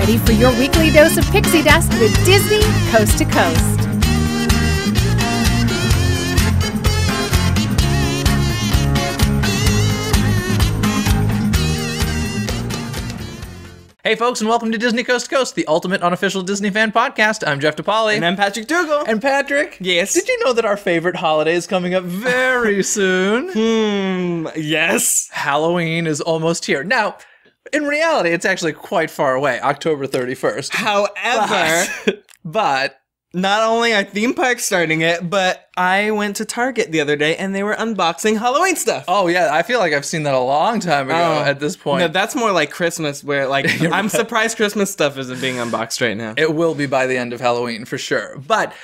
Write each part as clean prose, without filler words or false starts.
ready for your weekly dose of pixie dust with Disney Coast to Coast. Hey folks, and welcome to Disney Coast to Coast, the ultimate unofficial Disney fan podcast. I'm Jeff DePaoli. And I'm Patrick Dougal. And Patrick? Yes? Did you know that our favorite holiday is coming up very soon? Yes. Halloween is almost here. Now, in reality, it's actually quite far away, October 31st. However, But not only are theme parks starting it, but I went to Target the other day and they were unboxing Halloween stuff. oh yeah, I feel like I've seen that a long time ago at this point. No, that's more like Christmas, where like I'm surprised Christmas stuff isn't being unboxed right now. It will be by the end of Halloween for sure. But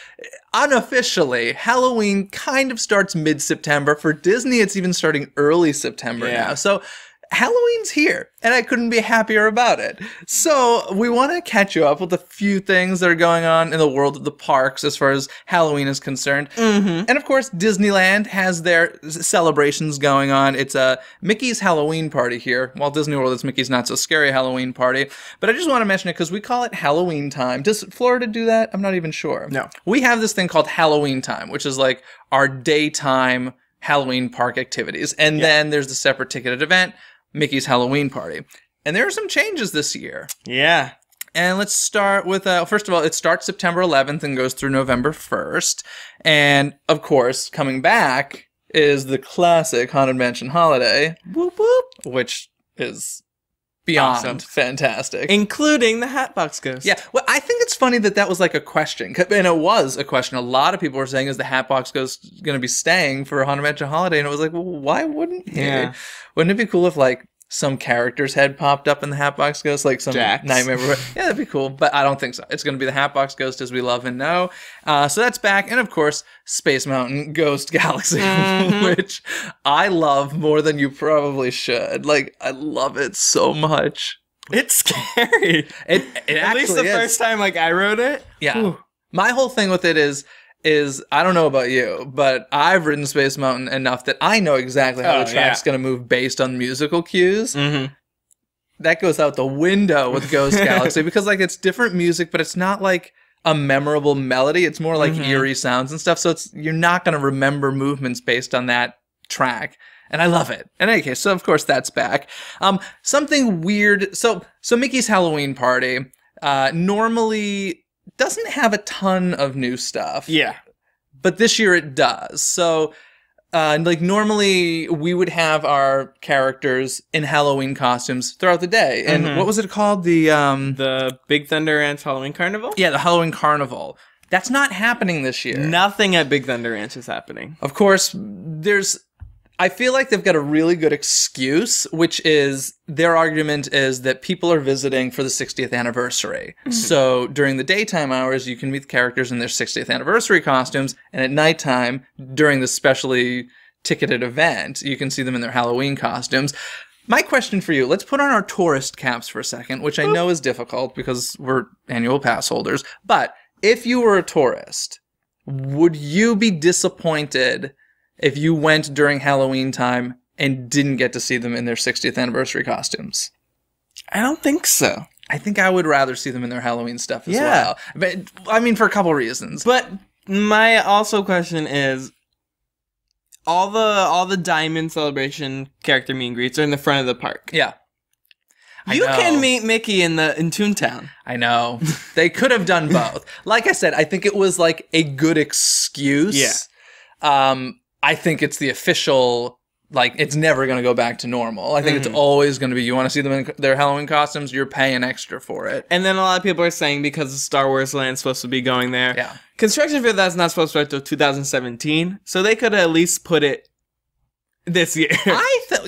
unofficially, Halloween kind of starts mid-September. For Disney, it's even starting early September now. So Halloween's here, and I couldn't be happier about it. So we want to catch you up with a few things that are going on in the world of the parks as far as Halloween is concerned. And of course, Disneyland has their celebrations going on. It's a Mickey's Halloween party here. Walt Disney World, it's Mickey's Not So Scary Halloween party. But I just want to mention it because we call it Halloween time. Does Florida do that? I'm not even sure. No. We have this thing called Halloween time, which is like our daytime Halloween park activities. And then there's the separate ticketed event, Mickey's Halloween Party. And there are some changes this year. Yeah. And let's start with, first of all, it starts September 11th and goes through November 1st. And, of course, coming back is the classic Haunted Mansion holiday, Whoop whoop. which is beyond Awesome. fantastic. Including the Hatbox Ghost. Yeah, well, I think it's funny that that was like a question, and it was a question. A lot of people were saying, is the Hatbox Ghost going to be staying for a Haunted Mansion holiday? And it was like, well, why wouldn't he? Yeah. Wouldn't it be cool if, like, some character's head popped up in the Hatbox Ghost, like some Jax. Nightmare Before? Yeah, that'd be cool, but I don't think so. It's going to be the Hatbox Ghost as we love and know. So that's back, and of course, Space Mountain Ghost Galaxy, which I love more than you probably should. Like, I love it so much. It's scary. It At actually least the is. first time like I wrote it. Yeah. Whew. My whole thing with it is I don't know about you, but I've ridden Space Mountain enough that I know exactly how the track's going to move based on musical cues. That goes out the window with Ghost Galaxy because like it's different music, but it's not like a memorable melody. It's more like eerie sounds and stuff. So you're not going to remember movements based on that track. And I love it. In any case, so of course that's back. Something weird. So Mickey's Halloween Party normally doesn't have a ton of new stuff. Yeah. But this year it does. So, like normally we would have our characters in Halloween costumes throughout the day. And what was it called? The Big Thunder Ranch Halloween Carnival? Yeah, the Halloween Carnival. That's not happening this year. Nothing at Big Thunder Ranch is happening. Of course, I feel like they've got a really good excuse, which is their argument is that people are visiting for the 60th anniversary. So during the daytime hours, you can meet the characters in their 60th anniversary costumes, and at nighttime, during the specially ticketed event, you can see them in their Halloween costumes. My question for you, let's put on our tourist caps for a second, which I know is difficult because we're annual pass holders, but if you were a tourist, would you be disappointed if you went during Halloween time and didn't get to see them in their 60th anniversary costumes? I don't think so. I think I would rather see them in their Halloween stuff as well. But I mean, for a couple reasons. But my also question is, all the Diamond Celebration character meet and greets are in the front of the park. Yeah. You can meet Mickey in Toontown. I know. They could have done both. Like I said, I think it was like a good excuse. Yeah. I think it's the official, like, it's never going to go back to normal. I think it's always going to be, you want to see them in their Halloween costumes, you're paying extra for it. And then a lot of people are saying because the Star Wars Land's supposed to be going there. Yeah. Construction for that's not supposed to start until 2017, so they could at least put it this year.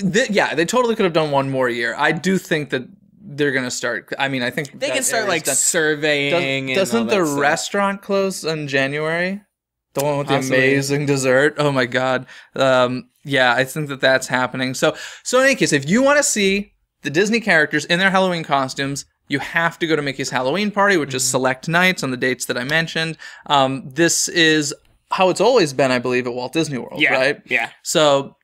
They totally could have done one more year. I do think that they're going to start, I mean, I think they can start, like, surveying Doesn't the stuff. restaurant close in January? The one with the Possibly. amazing dessert. Oh my God. Yeah, I think that that's happening. So in any case, if you want to see the Disney characters in their Halloween costumes, you have to go to Mickey's Halloween Party, which is select nights on the dates that I mentioned. This is how it's always been, I believe, at Walt Disney World, right? Yeah. So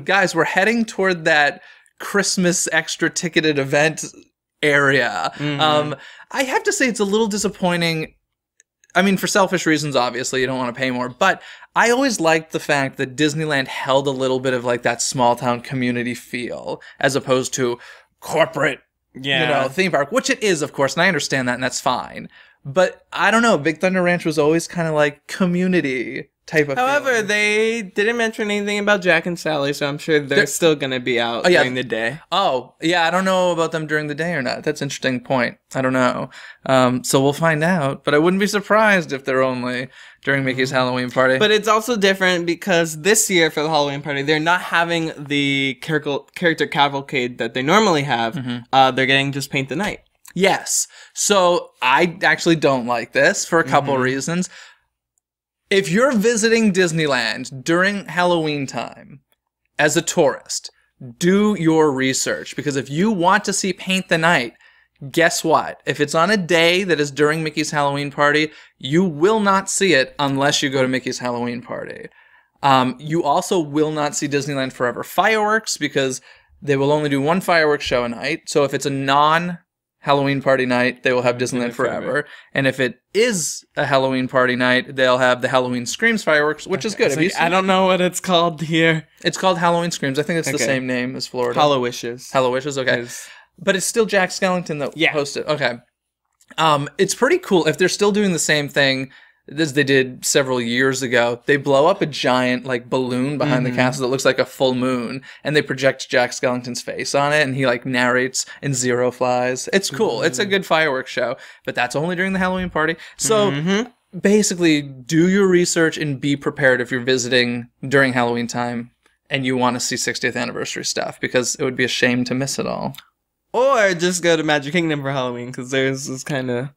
guys, we're heading toward that Christmas extra ticketed event area. I have to say it's a little disappointing. I mean, for selfish reasons, obviously, you don't want to pay more. But I always liked the fact that Disneyland held a little bit of like that small town community feel as opposed to corporate, theme park, which it is, of course. And I understand that, and that's fine. But I don't know. Big Thunder Ranch was always kind of like community type of However, feeling. they didn't mention anything about Jack and Sally, so I'm sure they're still going to be out during the day. Oh, yeah, I don't know about them during the day or not. That's an interesting point. I don't know. So we'll find out. But I wouldn't be surprised if they're only during Mickey's Halloween party. But it's also different because this year for the Halloween party, they're not having the character cavalcade that they normally have. They're getting just Paint the Night. Yes. So I actually don't like this for a couple reasons. If you're visiting Disneyland during Halloween time as a tourist, do your research. Because if you want to see Paint the Night, guess what? If it's on a day that is during Mickey's Halloween party, you will not see it unless you go to Mickey's Halloween party. You also will not see Disneyland Forever fireworks because they will only do one fireworks show a night. So if it's a non-Halloween party night, they will have Disneyland Forever. And if it is a Halloween party night, they'll have the Halloween Screams fireworks, which is good. Have you seen I don't know what it's called here. It's called Halloween Screams. I think it's the same name as Florida. Hollow Wishes. Hollow Wishes, okay. But it's still Jack Skellington that hosted. Okay. It's pretty cool. If they're still doing the same thing as they did several years ago, they blow up a giant like balloon behind the castle that looks like a full moon, and they project Jack Skellington's face on it, and he like narrates and Zero flies. It's cool. It's a good fireworks show, but that's only during the Halloween party. So basically, do your research and be prepared if you're visiting during Halloween time and you want to see 60th anniversary stuff, because it would be a shame to miss it all. Or just go to Magic Kingdom for Halloween, because theirs is kind of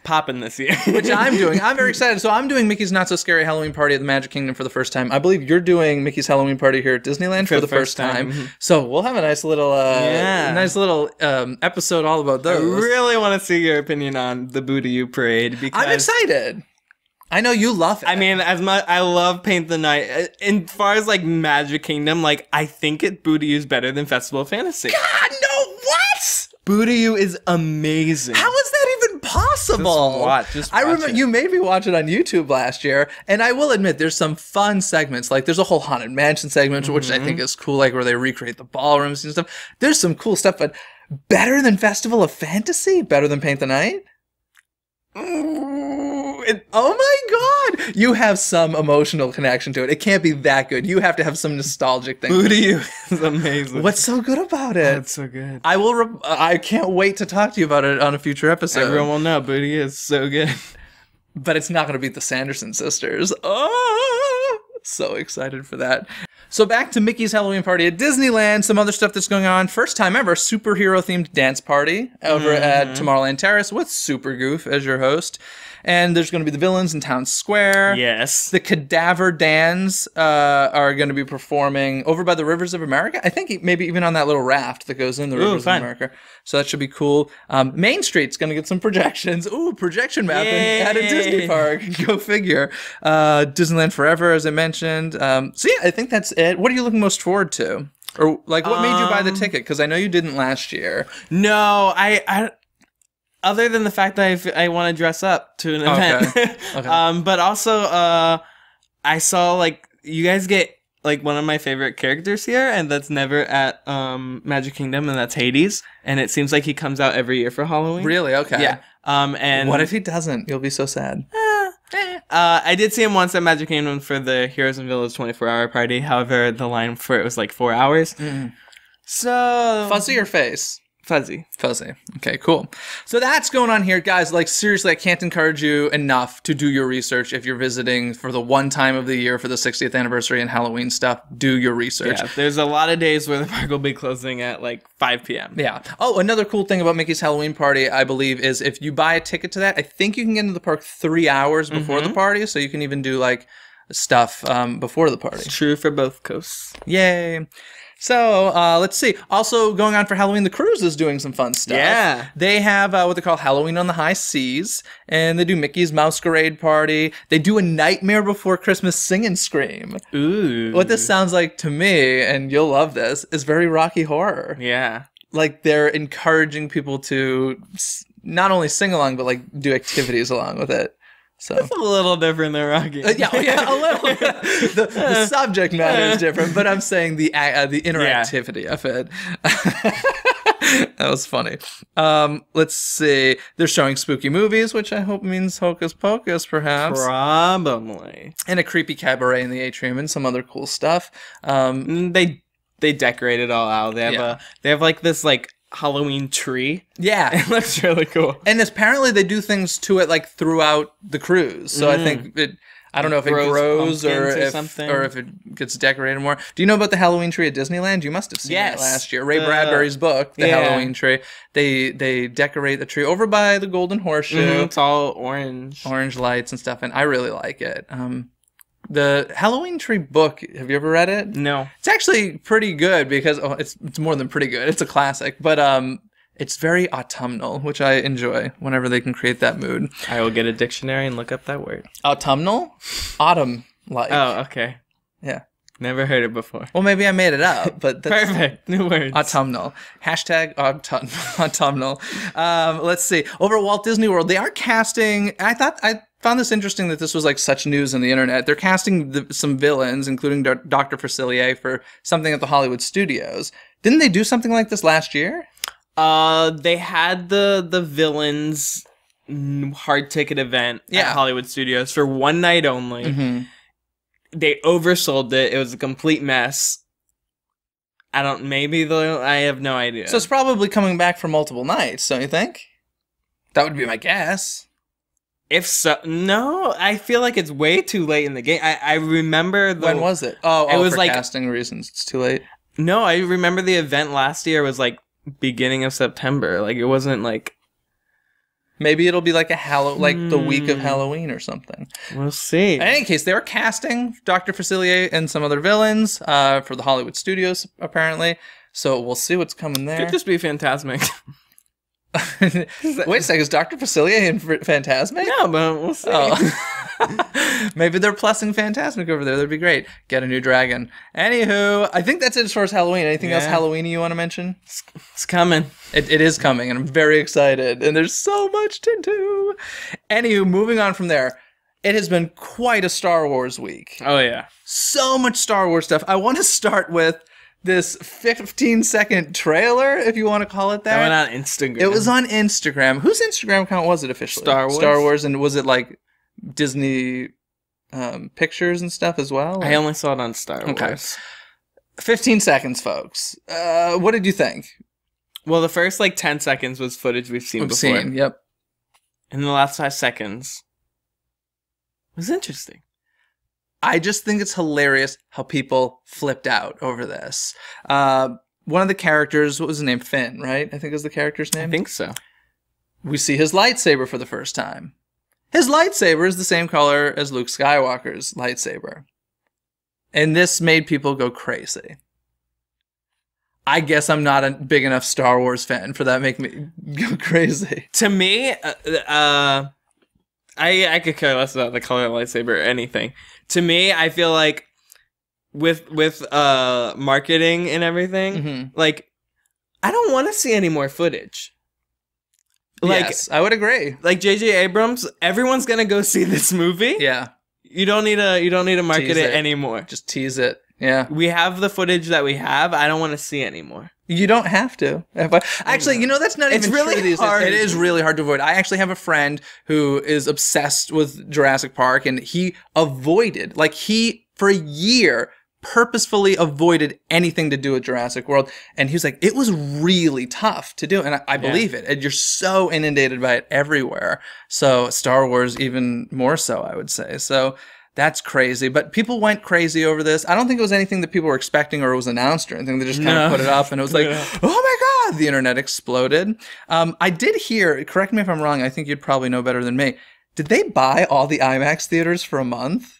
popping this year. Which I'm doing. I'm very excited. So I'm doing Mickey's Not So Scary Halloween Party at the Magic Kingdom for the first time. I believe you're doing Mickey's Halloween Party here at Disneyland for the first time. So we'll have a nice little episode all about those. I really want to see your opinion on the Boo-to-You parade, because I'm excited. I know you love it. I mean, as much I love Paint the Night. As far as like Magic Kingdom, like I think Boo-to-You is better than Festival of Fantasy. God, no, what? Boo-to-You is amazing. How is that even possible? Just watch I remember it. you made me watch it on YouTube last year, and I will admit there's some fun segments. Like there's a whole Haunted Mansion segment, which I think is cool, like where they recreate the ballrooms and stuff. There's some cool stuff, but better than Festival of Fantasy? Better than Paint the Night? Oh my god! You have some emotional connection to it. It can't be that good. You have to have some nostalgic thing. Boo-to-You is amazing. What's so good about it? It's so good. I can't wait to talk to you about it on a future episode. Everyone will know Boo-to-You is so good. But it's not going to beat the Sanderson sisters. Oh, so excited for that. So back to Mickey's Halloween party at Disneyland. Some other stuff that's going on. First time ever, superhero-themed dance party over at Tomorrowland Terrace with Super Goof as your host. And there's going to be the villains in Town Square. Yes. The Cadaver Dans are going to be performing over by the Rivers of America. I think maybe even on that little raft that goes in the Rivers of America. So that should be cool. Main Street's going to get some projections. Ooh, projection mapping at a Disney park. Go figure. Disneyland Forever, as I mentioned. So yeah, I think that's it. What are you looking most forward to? Or like, what made you buy the ticket? Because I know you didn't last year. No, I other than the fact that I want to dress up to an event. Okay. But also, I saw, like, you guys get, like, one of my favorite characters here, and that's never at Magic Kingdom, and that's Hades. And it seems like he comes out every year for Halloween. Really? Okay. Yeah. And what if he doesn't? You'll be so sad. I did see him once at Magic Kingdom for the Heroes and Villains 24-hour party. However, the line for it was, like, 4 hours. So... Fuzzy or face? Fuzzy. Okay, cool. So that's going on here, guys. Like, seriously, I can't encourage you enough to do your research if you're visiting for the one time of the year for the 60th anniversary and Halloween stuff. Do your research. Yeah, there's a lot of days where the park will be closing at like 5 p.m. Yeah. Oh, another cool thing about Mickey's Halloween party, I believe, is if you buy a ticket to that, I think you can get into the park 3 hours before the party, so you can even do like stuff before the party. It's true for both coasts. Yay. So, let's see. Also going on for Halloween, the cruise is doing some fun stuff. Yeah. They have what they call Halloween on the High Seas, and they do Mickey's Masquerade Party. They do a Nightmare Before Christmas Sing and Scream. Ooh. What this sounds like to me, and you'll love this, is very Rocky Horror. Yeah. like they're encouraging people to not only sing along, but like do activities along with it. So it's a little different than Rocky. Yeah, a little. The subject matter is different, but I'm saying the interactivity of it. That was funny. Let's see. They're showing spooky movies, which I hope means Hocus Pocus, perhaps. Probably. And a creepy cabaret in the atrium and some other cool stuff. They decorate it all out. They have like this like Halloween tree. Yeah. It looks really cool. And apparently they do things to it like throughout the cruise. So I think I don't know if it grows or if it gets decorated more. Do you know about the Halloween tree at Disneyland? You must have seen it last year. Ray Bradbury's book, The Halloween Tree. They decorate the tree over by the Golden Horseshoe. It's all orange. Orange lights and stuff, and I really like it. The Halloween Tree book, have you ever read it? No. It's actually pretty good because it's more than pretty good. It's a classic, but it's very autumnal, which I enjoy whenever they can create that mood. I will get a dictionary and look up that word. Autumnal? Autumn-like. Oh, okay. Yeah. Never heard it before. Well, maybe I made it up, but that's perfect. New words. Autumnal. Hashtag autumnal. Let's see. Over at Walt Disney World, they are casting. I found this interesting that this was like such news on the internet. They're casting some villains, including Dr. Facilier, for something at the Hollywood Studios. Didn't they do something like this last year? They had the villains hard ticket event at Hollywood Studios for one night only. Mm-hmm. They oversold it. It was a complete mess. Maybe though, I have no idea. So it's probably coming back for multiple nights, don't you think? That would be my guess. If so, no, I feel like it's way too late in the game. I remember when was it? It was for like casting reasons. It's too late. No, I remember the event last year was like beginning of September. Like it wasn't like. Maybe it'll be like like the week of Halloween or something. We'll see. In any case, they were casting Dr. Facilier and some other villains for the Hollywood Studios, apparently. So we'll see what's coming there. Could just be Fantasmic. Wait a second, is Dr. Facilier in Fantasmic? No, but we'll see. Maybe they're plussing Fantasmic over there. That'd be great. Get a new dragon. Anywho, I think that's it as far as Halloween. Anything else Halloween you want to mention? It's coming. It is coming, and I'm very excited. And there's so much to do. Anywho, moving on from there. It has been quite a Star Wars week. Oh, yeah. So much Star Wars stuff. I want to start with this 15-second trailer, if you want to call it that. That went on Instagram. It was on Instagram. Whose Instagram account was it officially? Star Wars. Star Wars, and was it like Disney pictures and stuff as well? Or? I only saw it on Star Wars. Okay. 15 seconds, folks. What did you think? Well, the first like 10 seconds was footage we've seen before. Yep. And the last 5 seconds was interesting. I just think it's hilarious how people flipped out over this. One of the characters, what was his name? Finn, right? I think is the character's name. I think so. We see his lightsaber for the first time. His lightsaber is the same color as Luke Skywalker's lightsaber. And this made people go crazy. I guess I'm not a big enough Star Wars fan for that to make me go crazy. To me, I could care less about the color of the lightsaber or anything. To me, I feel like with marketing and everything, like I don't want to see any more footage. Like, yes, I would agree. Like J.J. Abrams, everyone's gonna go see this movie. Yeah, you don't need to market it anymore. Just tease it. Yeah, we have the footage that we have. I don't want to see anymore. You don't have to. Actually, you know, that's not even really true. Hard. It is really hard to avoid. I actually have a friend who is obsessed with Jurassic Park, and he avoided, for a year, purposefully avoided anything to do with Jurassic World. And he was like, it was really tough to do. And I believe it. And you're so inundated by it everywhere. So Star Wars, even more so, I would say. So that's crazy. But people went crazy over this. I don't think it was anything that people were expecting or it was announced or anything. They just kind of put it up and it was like, oh my God, the internet exploded. I did hear, correct me if I'm wrong, I think you'd probably know better than me. Did they buy all the IMAX theaters for a month?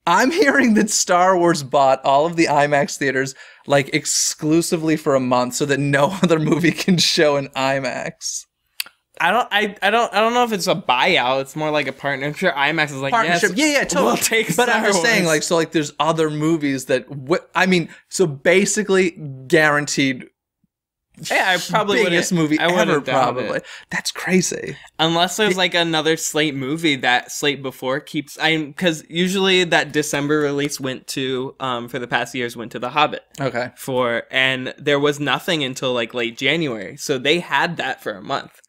I'm hearing that Star Wars bought all of the IMAX theaters like exclusively for a month so that no other movie can show in IMAX. I don't know if it's a buyout. It's more like a partnership. IMAX is like, partnership. Yes, yeah, totally. We'll take but I'm just saying, like, there's other movies that so basically guaranteed Yeah, I probably biggest movie I ever, wouldn't doubt probably. it. That's crazy. Unless there's like another Slate movie that Slate before keeps, because usually that December release went to, for the past years, went to The Hobbit. Okay. And there was nothing until like late January. So they had that for a month.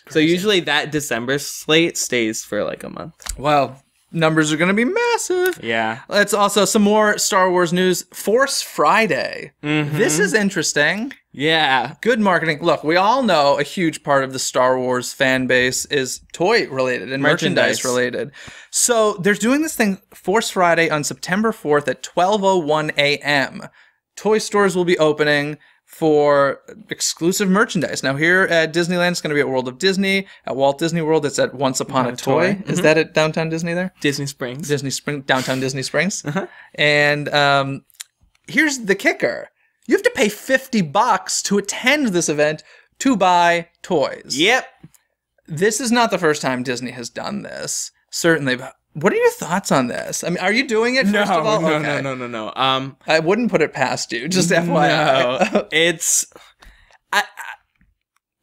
So usually that December slate stays for like a month. Well, numbers are going to be massive. Yeah. Let's also, some more Star Wars news. Force Friday. Mm-hmm. This is interesting. Yeah. Good marketing. Look, we all know a huge part of the Star Wars fan base is toy related and merchandise related. So they're doing this thing, Force Friday, on September 4th at 12:01 a.m. Toy stores will be opening for exclusive merchandise. Now here at Disneyland, it's going to be at World of Disney. At Walt Disney World, it's at Once Upon a Toy. Mm-hmm. Is that at Downtown Disney there? Disney Springs. Downtown Disney Springs. And here's the kicker. You have to pay $50 to attend this event to buy toys. Yep. This is not the first time Disney has done this. Certainly. But what are your thoughts on this? I mean, are you doing it first of all? No. I wouldn't put it past you, just FYI. No, it's...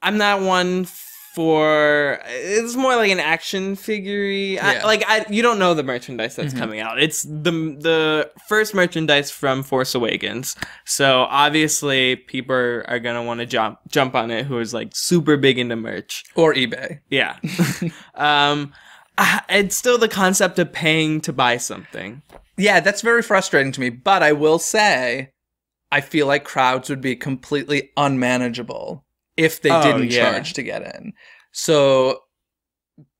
I'm not one for... It's more like an action figure-y. Yeah. You don't know the merchandise that's coming out. It's the first merchandise from Force Awakens. So obviously people are going to want to jump on it who is like super big into merch. Or eBay. Yeah. It's still the concept of paying to buy something. Yeah, that's very frustrating to me. But I will say, I feel like crowds would be completely unmanageable if they didn't charge to get in. So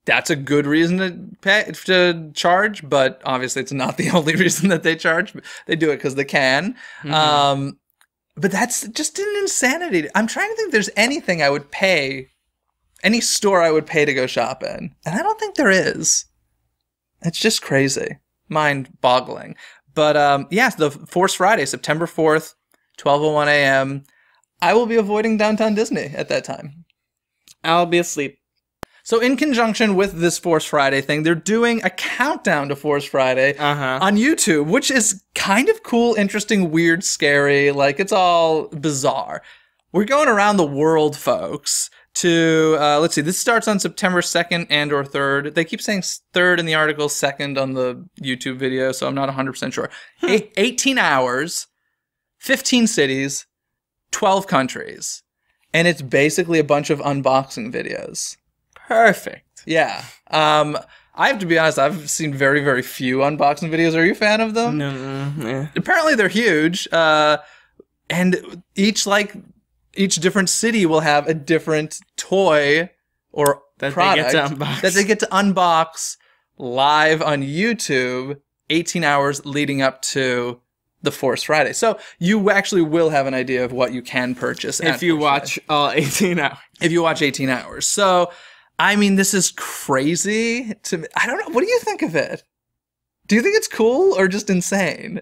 that's a good reason to charge, but obviously it's not the only reason that they charge. They do it because they can. Mm-hmm. But that's just an insanity. I'm trying to think if there's anything I would pay, any store I would pay to go shop in. And I don't think there is. It's just crazy. Mind-boggling. But yes, the Force Friday, September 4th, 12:01 a.m. I will be avoiding Downtown Disney at that time. I'll be asleep. So in conjunction with this Force Friday thing, they're doing a countdown to Force Friday on YouTube, which is kind of cool, interesting, weird, scary. Like, it's all bizarre. We're going around the world, folks, to, let's see, this starts on September 2nd and or 3rd. They keep saying 3rd in the article, 2nd on the YouTube video, so I'm not 100% sure. 18 hours, 15 cities, 12 countries. And it's basically a bunch of unboxing videos. Perfect. Yeah. I have to be honest, I've seen very, very few unboxing videos. Are you a fan of them? No. Apparently they're huge. And each different city will have a different toy or product that they get to unbox live on YouTube 18 hours leading up to the Force Friday. So you actually will have an idea of what you can purchase if you watch all 18 hours. If you watch 18 hours. So, I mean, this is crazy to me. I don't know. What do you think of it? Do you think it's cool or just insane?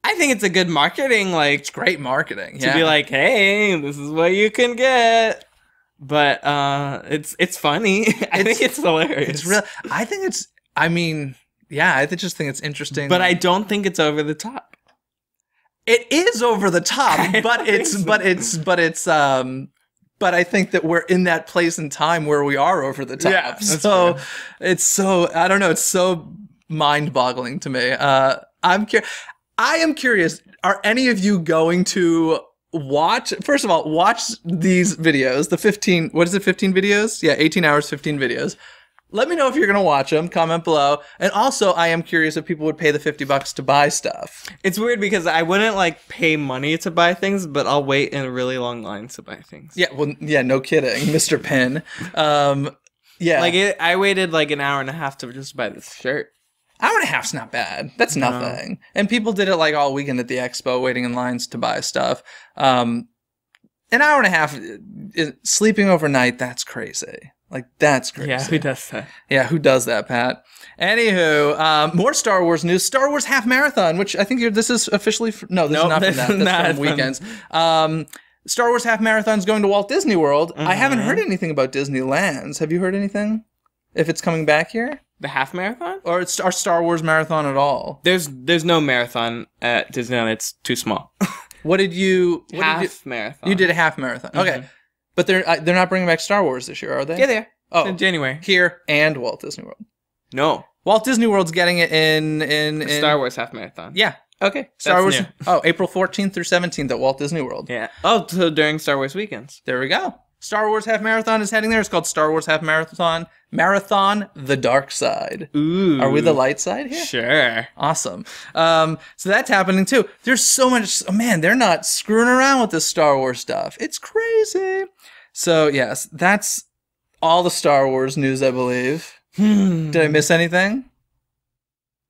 I think it's a good marketing, it's great marketing. To be like, hey, this is what you can get. But it's funny. I think it's hilarious. It's real. I think it's, I just think it's interesting. But I don't think it's over the top. It is over the top, but I think that we're in that place in time where we are over the top. Yeah, so it's so, I don't know, it's so mind-boggling to me. I am curious, are any of you going to watch these videos, the 15 videos? Yeah, 18 hours, 15 videos. Let me know if you're going to watch them. Comment below. And also, I am curious if people would pay the $50 to buy stuff. It's weird because I wouldn't pay money to buy things, but I'll wait in really long lines to buy things. Yeah, well, yeah, no kidding, Mr. Pin. Yeah. I waited an hour and a half to just buy this shirt. Hour and a half's not bad. That's nothing. No. And people did it all weekend at the expo, waiting in lines to buy stuff. An hour and a half, sleeping overnight, that's crazy. That's crazy. Yeah, who does that? Yeah, who does that, Pat? Anywho, more Star Wars news. Star Wars Half Marathon, which I think this is officially... is not from that. That's from weekends. Star Wars Half Marathon's going to Walt Disney World. I haven't heard anything about Disneyland's. Have you heard anything? If it's coming back here? The half marathon? Or it's our Star Wars marathon at all? There's no marathon at Disneyland. It's too small. Half marathon. You did a half marathon. Okay. But they're not bringing back Star Wars this year, are they? Yeah, they are. Oh, in January. Here and Walt Disney World. No. Walt Disney World's getting it in Star Wars half marathon. Yeah. Okay. Star Wars. New. Oh, April 14th through 17th at Walt Disney World. Yeah. Oh, so during Star Wars weekends. There we go. Star Wars Half Marathon is heading there. It's called Star Wars Half Marathon. Marathon the Dark Side. Ooh. Are we the light side here? Sure. Awesome. So that's happening too. There's so much. Oh man, they're not screwing around with this Star Wars stuff. It's crazy. So yes, that's all the Star Wars news, I believe. Did I miss anything?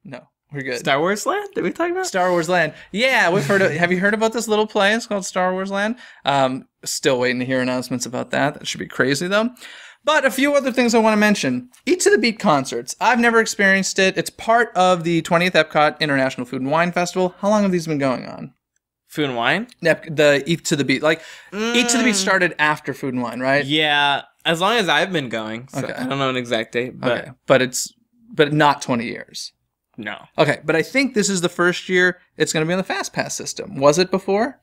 No. We're good. Star Wars Land? Did we talk about Star Wars Land? Yeah, we've heard. Have you heard about this little place called Star Wars Land? Still waiting to hear announcements about that. That should be crazy though. But a few other things I want to mention. Eat to the Beat concerts. I've never experienced it. It's part of the 20th Epcot International Food and Wine Festival. How long have these been going on? Food and Wine? The Eat to the Beat. Eat to the Beat started after Food and Wine, right? Yeah, as long as I've been going. So Okay. I don't know an exact date, but Okay. But not 20 years. no. Okay, but I think this is the first year it's going to be on the Fast Pass system. Was it before?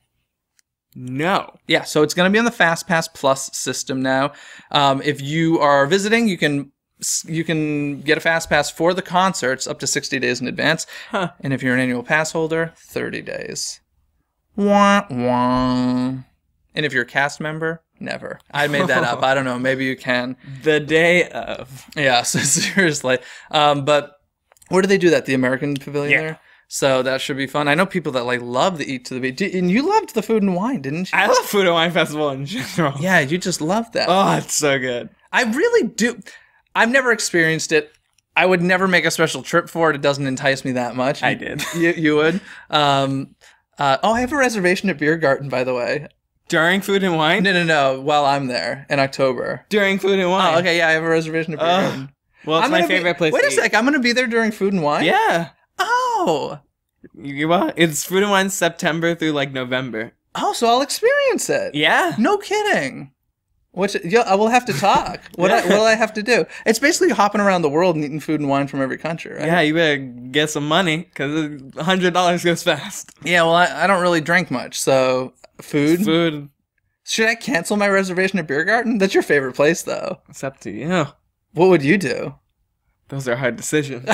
No. Yeah, so it's going to be on the Fast Pass Plus system now. If you are visiting, you can get a Fast Pass for the concerts up to 60 days in advance. Huh. And if you're an annual pass holder, 30 days. Wah, wah. And if you're a cast member, never. I made that up. I don't know. Maybe you can. The day of. Yeah, so seriously. But where do they do that? The American Pavilion there? So that should be fun. I know people that love the Eat to the Beat. And you loved the Food and Wine, didn't you? I love Food and Wine Festival in general. Yeah, you just loved that. Oh, it's so good. I really do. I've never experienced it. I would never make a special trip for it. It doesn't entice me that much. I did. You would? I have a reservation at Beer Garden, by the way. During Food and Wine? No. While I'm there in October. During Food and Wine. Oh, okay. Yeah, I have a reservation at Beer Garden. Well, it's my favorite place Wait to a sec. I'm going to be there during Food and Wine? Yeah. Oh. Well, it's Food and Wine September through November. Oh, so I'll experience it. Yeah. No kidding. I will have to talk. What will I have to do? It's basically hopping around the world and eating food and wine from every country, right? Yeah, you better get some money because $100 goes fast. Yeah, well, I don't really drink much, so food. Should I cancel my reservation at Beer Garden? That's your favorite place, though. It's up to you. What would you do? Those are hard decisions.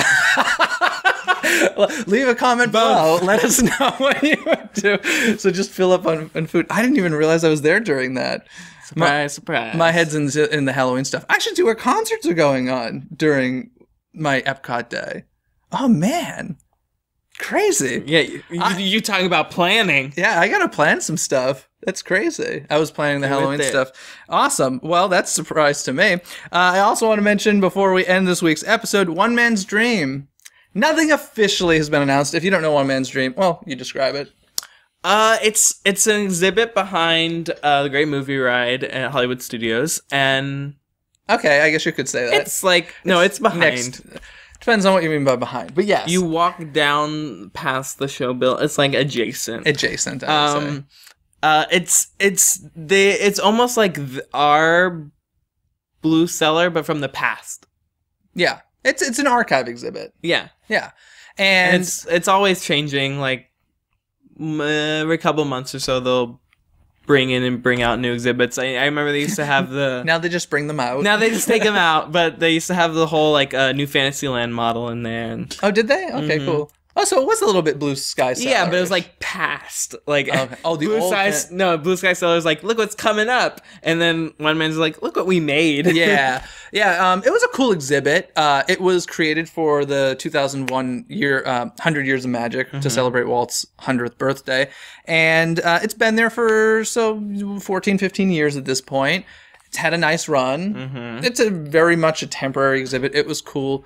Well, leave a comment below. Let us know what you would do. So just fill up on food. I didn't even realize I was there during that. Surprise. My head's in the Halloween stuff. I should do where concerts are going on during my Epcot day. Oh, man. Crazy. Yeah, you talking about planning. Yeah, I got to plan some stuff. That's crazy. I was planning the Halloween stuff. Awesome. Well, that's a surprise to me. I also want to mention before we end this week's episode, One Man's Dream. Nothing officially has been announced. If you don't know One Man's Dream, well, you describe it. It's an exhibit behind the Great Movie Ride at Hollywood Studios, and okay, I guess you could say that. It's it's behind. Depends on what you mean by behind, but yes, you walk down past the show bill. It's adjacent. Adjacent. I would say. It's almost like our Blue Cellar, but from the past. Yeah, it's an archive exhibit. Yeah, and it's always changing. Every couple months or so, they'll bring out new exhibits. I remember they used to have the... Now they just bring them out. Now they just take them out, but they used to have the whole, new Fantasyland model in there. Oh, did they? Okay, cool. Oh, so it was a little bit Blue Sky Cellar. Yeah, but it was past. Okay. Oh, the Blue old... Blue Sky Cellar is look what's coming up. And then One Man's look what we made. Yeah. It was a cool exhibit. It was created for the 2001 year, 100 Years of Magic to celebrate Walt's 100th birthday. And it's been there for 14, 15 years at this point. It's had a nice run. It's very much a temporary exhibit. It was cool.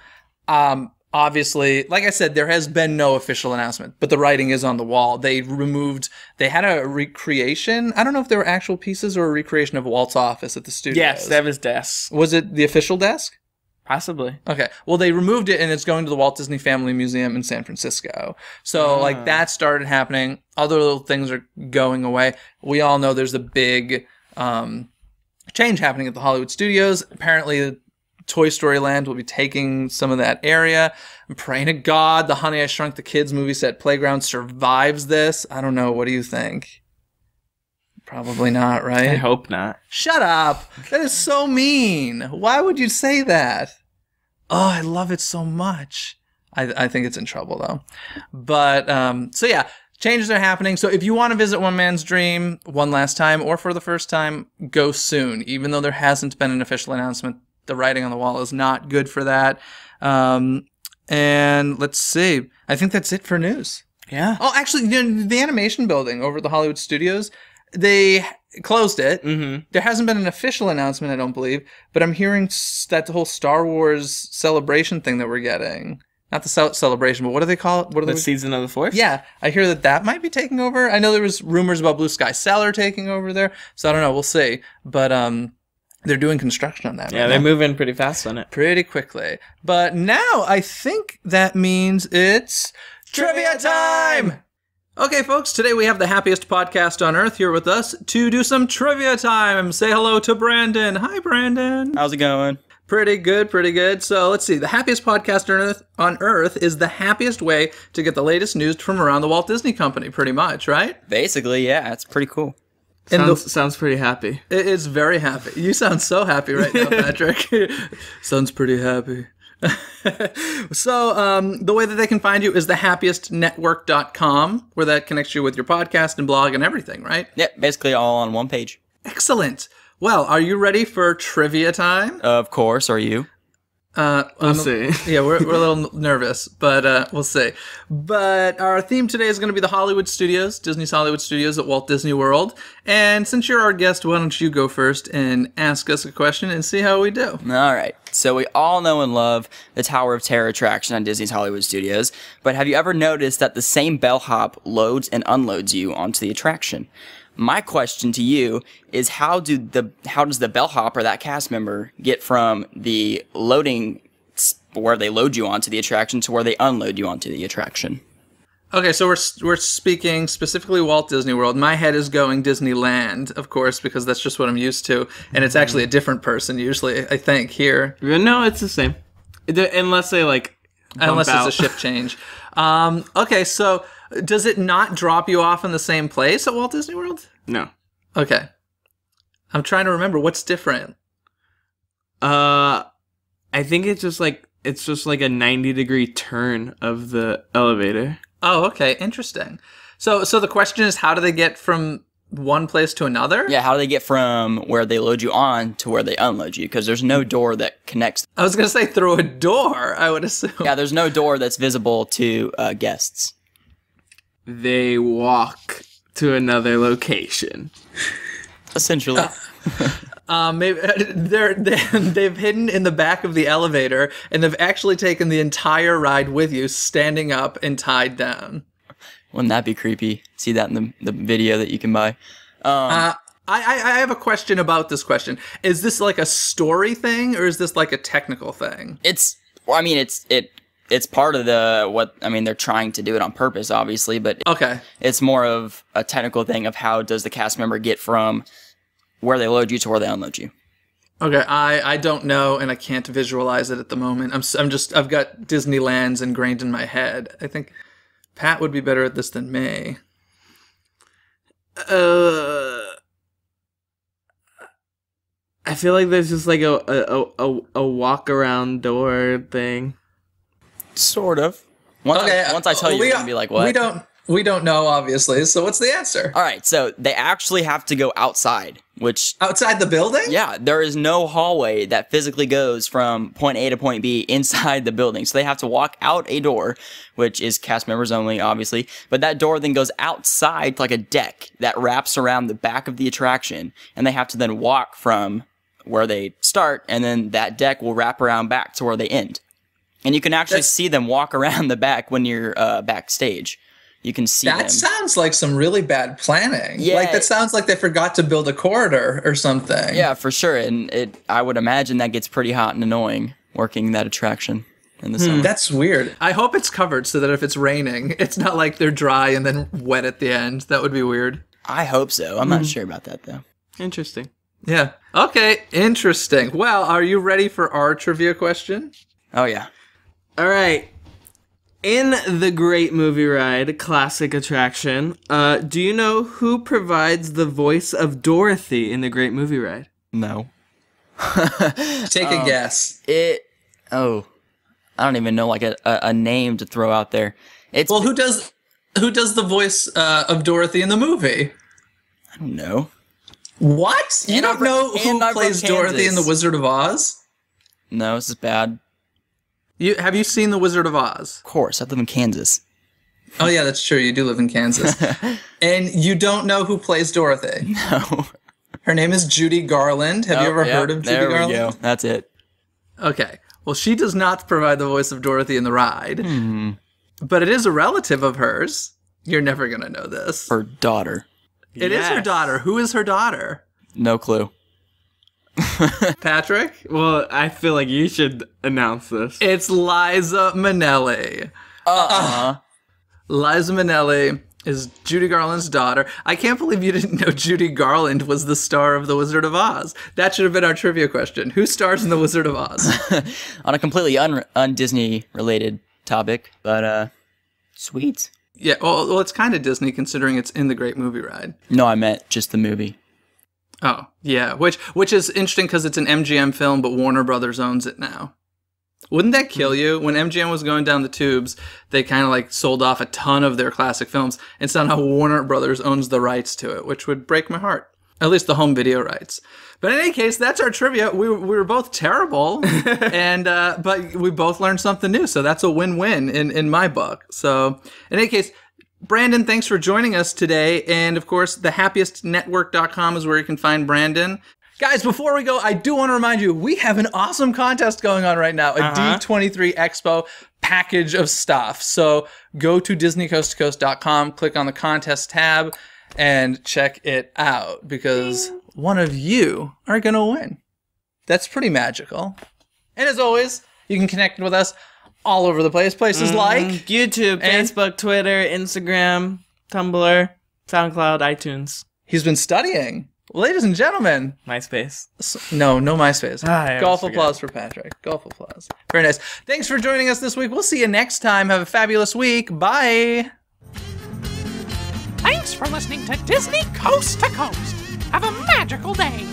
Obviously, like I said, there has been no official announcement, but the writing is on the wall. They had a recreation. I don't know if they were actual pieces or a recreation of Walt's office at the studios. Yes, that was desk. Was it the official desk? Possibly. Okay. Well, they removed it and it's going to the Walt Disney Family Museum in San Francisco. So that started happening. Other little things are going away. We all know there's a big change happening at the Hollywood studios. Apparently Toy Story Land will be taking some of that area. I'm praying to God the Honey, I Shrunk the Kids movie set playground survives this. I don't know. What do you think? Probably not, right? I hope not. Shut up. That is so mean. Why would you say that? Oh, I love it so much. I think it's in trouble, though. But, so yeah, changes are happening. So if you want to visit One Man's Dream one last time or for the first time, go soon. Even though there hasn't been an official announcement, the writing on the wall is not good for that. And let's see. I think that's it for news. Yeah. Oh, actually, the animation building over at the Hollywood Studios, they closed it. Mm-hmm. There hasn't been an official announcement, I don't believe, but I'm hearing that the whole Star Wars celebration thing that we're getting, not the celebration, but what do they call it? The Season of the Force? Yeah, I hear that might be taking over. I know there was rumors about Blue Sky Cellar taking over there, so I don't know, we'll see. But they're doing construction on that Yeah, right they're now. moving pretty fast on it. Pretty quickly. But now I think that means it's trivia time! Okay, folks, today we have the happiest podcast on earth here with us to do some trivia time. Say hello to Brandon. Hi, Brandon. How's it going? Pretty good, pretty good. So let's see. The happiest podcast on earth is the happiest way to get the latest news from around the Walt Disney Company, pretty much, right? Basically, yeah, it's pretty cool. Sounds pretty happy. It is very happy. You sound so happy right now, Patrick. Sounds pretty happy. So the way that they can find you is thehappiestnetwork.com, where that connects you with your podcast and blog and everything, right? Yep, basically all on one page. Excellent. Well, are you ready for trivia time? Of course, are you? We'll see. Yeah, we're a little nervous, but we'll see. But our theme today is going to be the Hollywood Studios, Disney's Hollywood Studios at Walt Disney World. And since you're our guest, why don't you go first and ask us a question and see how we do? All right. So we all know and love the Tower of Terror attraction on Disney's Hollywood Studios, but have you ever noticed that the same bellhop loads and unloads you onto the attraction? My question to you is how does the bellhop or that cast member get from the loading where they load you onto the attraction to where they unload you onto the attraction? Okay, so we're speaking specifically Walt Disney World. My head is going Disneyland, of course, because that's just what I'm used to, and it's actually a different person usually, I think, here. No, it's the same. Unless they Unless it's a shift change. Okay, so does it not drop you off in the same place at Walt Disney World? No. Okay. I'm trying to remember what's different. I think it's just like a 90-degree turn of the elevator. Oh, okay, interesting. So the question is, how do they get from one place to another? Yeah, how do they get from where they load you on to where they unload you? Because there's no door that connects. I was going to say through a door, I would assume. Yeah, there's no door that's visible to guests. They walk to another location. Essentially. Maybe they've hidden in the back of the elevator, and they've actually taken the entire ride with you, standing up and tied down. Wouldn't that be creepy? See that in the video that you can buy. I have a question about this question. Is this like a story thing, or is this like a technical thing? It's part of they're trying to do it on purpose, obviously, but Okay. It's more of a technical thing of how does the cast member get from where they load you to where they unload you. Okay, I don't know, and I can't visualize it at the moment. I've got Disneyland's ingrained in my head. I think Pat would be better at this than me. I feel like there's just like a walk around door thing. Sort of. Once I tell you, you're going to be like, what? We don't know, obviously, so what's the answer? All right, so they actually have to go outside, which... Outside the building? Yeah, there is no hallway that physically goes from point A to point B inside the building. So they have to walk out a door, which is cast members only, obviously. But that door then goes outside to like a deck that wraps around the back of the attraction. And they have to then walk from where they start, and then that deck will wrap around back to where they end. And you can actually see them walk around the back when you're backstage. You can see them. That sounds like some really bad planning. Yeah. Like, that sounds like they forgot to build a corridor or something. Yeah, for sure. And I would imagine that gets pretty hot and annoying working that attraction in the summer. That's weird. I hope it's covered so that if it's raining, it's not like they're dry and then wet at the end. That would be weird. I hope so. I'm not sure about that, though. Interesting. Yeah. Okay, interesting. Well, are you ready for our trivia question? Oh, yeah. All right. In the Great Movie Ride classic attraction, do you know who provides the voice of Dorothy in the Great Movie Ride? No. Take a guess. I don't even know like a name to throw out there. It's Well, who does the voice of Dorothy in the movie? I don't know. What? You And don't I'm know from- who and I'm from plays Dorothy in The Kansas. Wizard of Oz? No, this is bad. Have you seen The Wizard of Oz? Of course, I live in Kansas. Oh yeah, that's true. You do live in Kansas. And you don't know who plays Dorothy? No. Her name is Judy Garland. Have you ever heard of Judy Garland? There we go. That's it. Okay. Well, she does not provide the voice of Dorothy in the ride. But it is a relative of hers. You're never going to know this. Her daughter. It is her daughter. Who is her daughter? No clue. Patrick? Well, I feel like you should announce this. It's Liza Minnelli. Liza Minnelli is Judy Garland's daughter. I can't believe you didn't know Judy Garland was the star of The Wizard of Oz. That should have been our trivia question. Who stars in The Wizard of Oz? On a completely un-Disney related topic, but sweet. Yeah, well, it's kind of Disney considering it's in the Great Movie Ride. No, I meant just the movie. Oh, yeah, which is interesting because it's an MGM film, but Warner Brothers owns it now. Wouldn't that kill you? When MGM was going down the tubes, they kind of like sold off a ton of their classic films, and somehow Warner Brothers owns the rights to it, which would break my heart. At least the home video rights. But in any case, that's our trivia. We were both terrible, and but we both learned something new, so that's a win-win in my book. So in any case, Brandon, thanks for joining us today. And of course, thehappiestnetwork.com is where you can find Brandon. Guys, before we go, I do want to remind you, we have an awesome contest going on right now, a D23 Expo package of stuff. So go to DisneyCoastToCoast.com, click on the contest tab, and check it out, because one of you are going to win. That's pretty magical. And as always, you can connect with us all over the place. Places like YouTube, Facebook, Twitter, Instagram, Tumblr, SoundCloud, iTunes. He's been studying. Ladies and gentlemen. MySpace. No MySpace. I Golf always applause for Patrick. Golf applause. Very nice. Thanks for joining us this week. We'll see you next time. Have a fabulous week. Bye. Thanks for listening to Disney Coast to Coast. Have a magical day.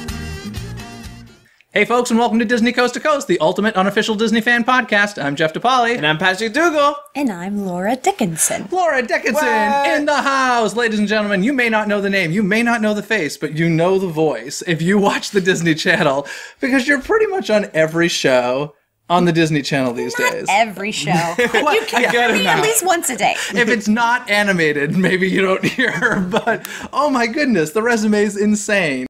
Hey folks, and welcome to Disney Coast to Coast, the ultimate unofficial Disney fan podcast. I'm Jeff DePaoli. And I'm Patrick Dougal. And I'm Laura Dickinson. Laura Dickinson in the house. Ladies and gentlemen, you may not know the name, you may not know the face, but you know the voice if you watch the Disney Channel, because you're pretty much on every show on the Disney Channel these days. Every show. You can hear me at least once a day. If it's not animated, maybe you don't hear her, but oh my goodness, the resume is insane.